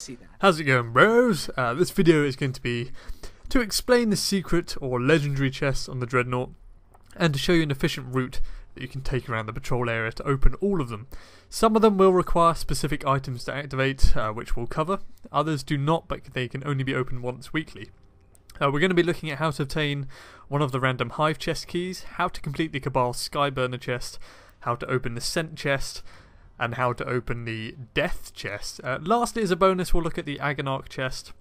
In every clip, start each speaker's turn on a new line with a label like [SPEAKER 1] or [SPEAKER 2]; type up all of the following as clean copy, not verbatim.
[SPEAKER 1] See that.
[SPEAKER 2] How's it going, bros? This video is going to be to explain the secret or legendary chests on the Dreadnaught and to show you an efficient route that you can take around the patrol area to open all of them. Some of them will require specific items to activate, which we'll cover. Others do not, but they can only be opened once weekly. We're going to be looking at how to obtain one of the random Hive chest keys, how to complete the Cabal Skyburner chest, how to open the Scent chest, and how to open the Death chest. Lastly, as a bonus, we'll look at the Agonarch chest.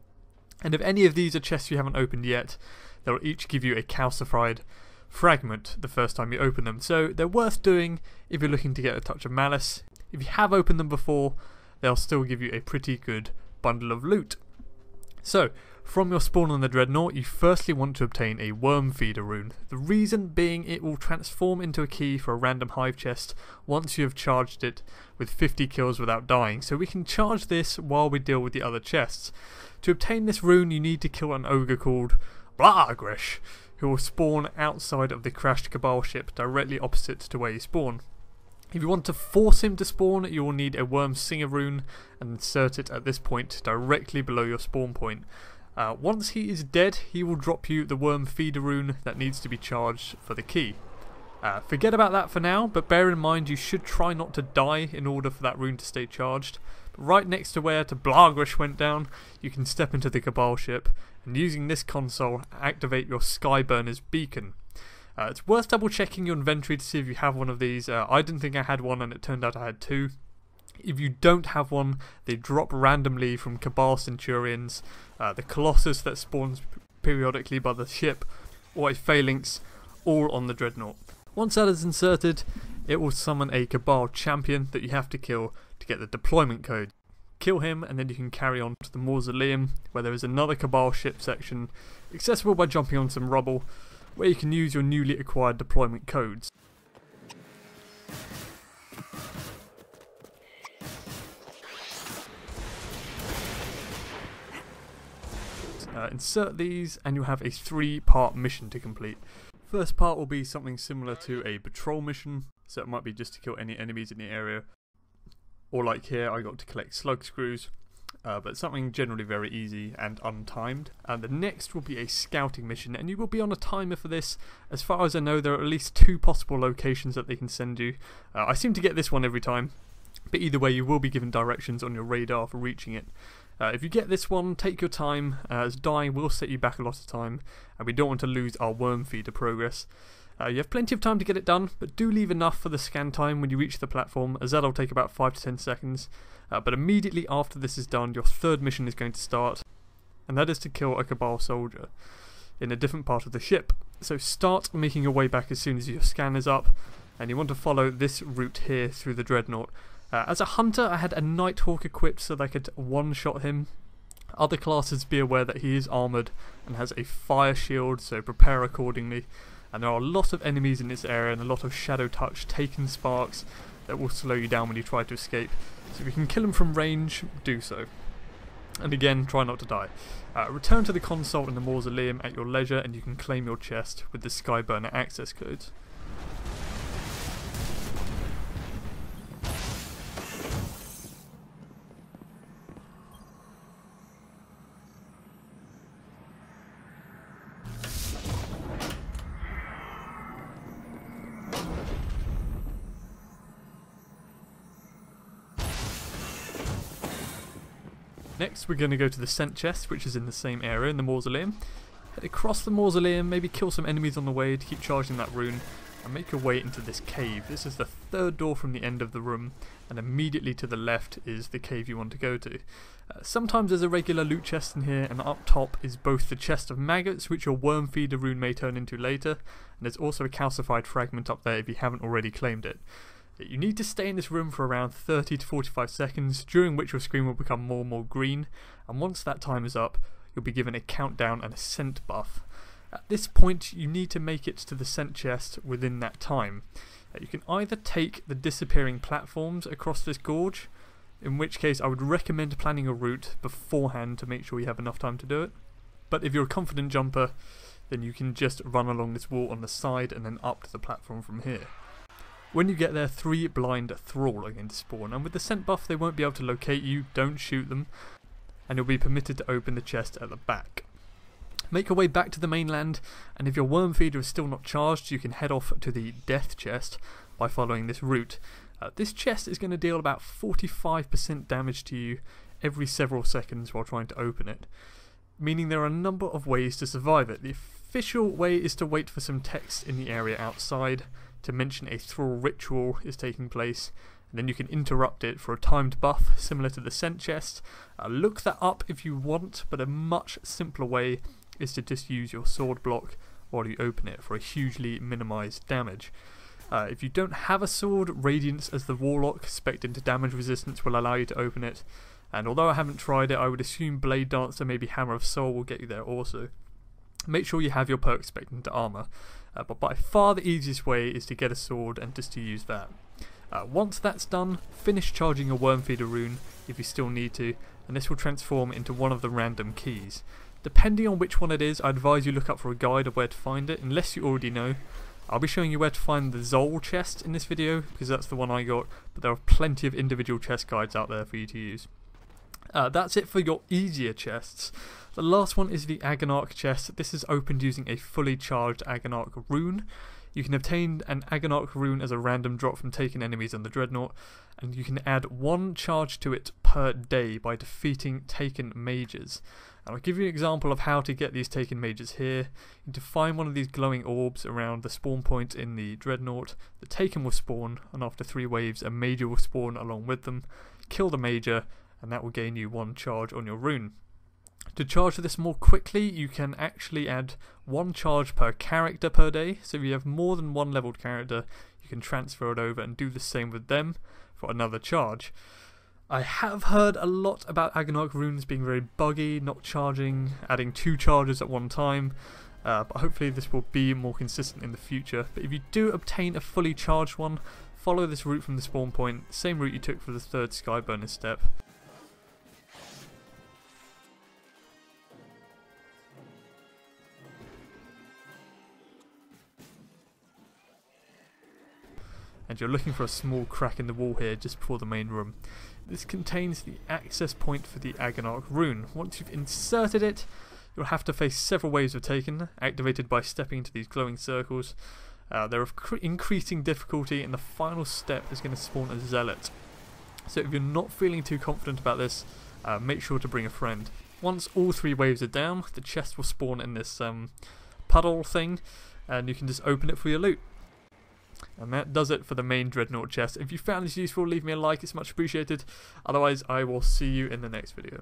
[SPEAKER 2] And if any of these are chests you haven't opened yet, they'll each give you a calcified fragment the first time you open them. So they're worth doing if you're looking to get a touch of malice. If you have opened them before, they'll still give you a pretty good bundle of loot. So, from your spawn on the Dreadnaught, you firstly want to obtain a Worm Feeder rune. The reason being it will transform into a key for a random Hive chest once you have charged it with 50 kills without dying. So we can charge this while we deal with the other chests. To obtain this rune, you need to kill an ogre called Agonarch, who will spawn outside of the crashed Cabal ship directly opposite to where you spawn. If you want to force him to spawn, you will need a Worm Singer rune and insert it at this point directly below your spawn point. Once he is dead, he will drop you the Worm Feeder rune that needs to be charged for the key. Forget about that for now, but bear in mind you should try not to die in order for that rune to stay charged. But right next to where Agonarch went down, you can step into the Cabal ship and using this console activate your Skyburners beacon. It's worth double checking your inventory to see if you have one of these. I didn't think I had one and it turned out I had two. If you don't have one, they drop randomly from Cabal Centurions, the Colossus that spawns periodically by the ship, or a Phalanx, all on the Dreadnaught. Once that is inserted, it will summon a Cabal champion that you have to kill to get the deployment code. Kill him and then you can carry on to the Mausoleum, where there is another Cabal ship section, accessible by jumping on some rubble, where you can use your newly acquired deployment codes. Insert these and you'll have a 3-part mission to complete. First part will be something similar to a patrol mission, so it might be just to kill any enemies in the area, or like here I got to collect slug screws, but something generally very easy and untimed. And the next will be a scouting mission, and you will be on a timer for this. As far as I know, there are at least 2 possible locations that they can send you. I seem to get this one every time, but either way you will be given directions on your radar for reaching it. If you get this one, take your time, as dying will set you back a lot of time, and we don't want to lose our Worm Feeder progress. You have plenty of time to get it done, but do leave enough for the scan time when you reach the platform, as that'll take about 5 to 10 seconds. But immediately after this is done, your third mission is going to start, and that is to kill a Cabal soldier in a different part of the ship. So start making your way back as soon as your scan is up, and you want to follow this route here through the Dreadnaught. As a hunter, I had a Nighthawk equipped so that I could one-shot him. Other classes, be aware that he is armoured and has a fire shield, so prepare accordingly. And there are a lot of enemies in this area and a lot of shadow touch taken sparks that will slow you down when you try to escape. So if you can kill them from range, do so. And again, try not to die. Return to the console in the Mausoleum at your leisure and you can claim your chest with the Skyburner access codes. Next we're going to go to the Scent chest, which is in the same area in the Mausoleum. Head across the Mausoleum, maybe kill some enemies on the way to keep charging that rune, and make your way into this cave. This is the 3rd door from the end of the room, and immediately to the left is the cave you want to go to. Sometimes there's a regular loot chest in here, and up top is both the chest of maggots, which your Worm Feeder rune may turn into later, and there's also a calcified fragment up there if you haven't already claimed it. You need to stay in this room for around 30 to 45 seconds, during which your screen will become more and more green, and once that time is up, you'll be given a countdown and a scent buff. At this point, you need to make it to the Scent chest within that time. You can either take the disappearing platforms across this gorge, in which case I would recommend planning a route beforehand to make sure you have enough time to do it. But if you're a confident jumper, then you can just run along this wall on the side and then up to the platform from here. When you get there, 3 blind thrall are going to spawn, and with the scent buff they won't be able to locate you. Don't shoot them. and you'll be permitted to open the chest at the back. Make your way back to the mainland, and if your worm feeder is still not charged, you can head off to the death chest by following this route. This chest is going to deal about 45% damage to you every several seconds while trying to open it, meaning there are a number of ways to survive it. The official way is to wait for some text in the area outside to mention a thrall ritual is taking place, and then you can interrupt it for a timed buff similar to the scent chest. Look that up if you want, but a much simpler way is to just use your sword block while you open it for a hugely minimised damage. If you don't have a sword, Radiance as the Warlock spec'd into damage resistance will allow you to open it, and although I haven't tried it, I would assume Blade Dancer, maybe Hammer of Soul will get you there also. Make sure you have your perk spec'd into armour, but by far the easiest way is to get a sword and just to use that. Once that's done, finish charging your Worm Feeder rune if you still need to, and this will transform into one of the random keys. Depending on which one it is, I advise you look up for a guide of where to find it, unless you already know. I'll be showing you where to find the Zol chest in this video, because that's the one I got, but there are plenty of individual chest guides out there for you to use. That's it for your easier chests. The last one is the Agonarch chest. This is opened using a fully charged Agonarch rune. You can obtain an Agonarch rune as a random drop from taken enemies on the Dreadnaught, and you can add 1 charge to it per day by defeating taken mages. And I'll give you an example of how to get these taken mages here. You need to find one of these glowing orbs around the spawn point in the Dreadnaught. The taken will spawn, and after 3 waves a major will spawn along with them. Kill the major, and that will gain you 1 charge on your rune. To charge this more quickly, you can actually add 1 charge per character per day. So if you have more than 1 leveled character, you can transfer it over and do the same with them for another charge. I have heard a lot about Agonarch runes being very buggy, not charging, adding 2 charges at one time, but hopefully this will be more consistent in the future. But if you do obtain a fully charged one, follow this route from the spawn point, same route you took for the 3rd Skyburners step. And you're looking for a small crack in the wall here just before the main room. This contains the access point for the Agonarch rune. Once you've inserted it, you'll have to face several waves of taken, activated by stepping into these glowing circles. They're of increasing difficulty, and the final step is going to spawn a zealot. So if you're not feeling too confident about this, make sure to bring a friend. Once all 3 waves are down, the chest will spawn in this puddle thing, and you can just open it for your loot. And that does it for the main Dreadnaught chest. If you found this useful, leave me a like, it's much appreciated. Otherwise, I will see you in the next video.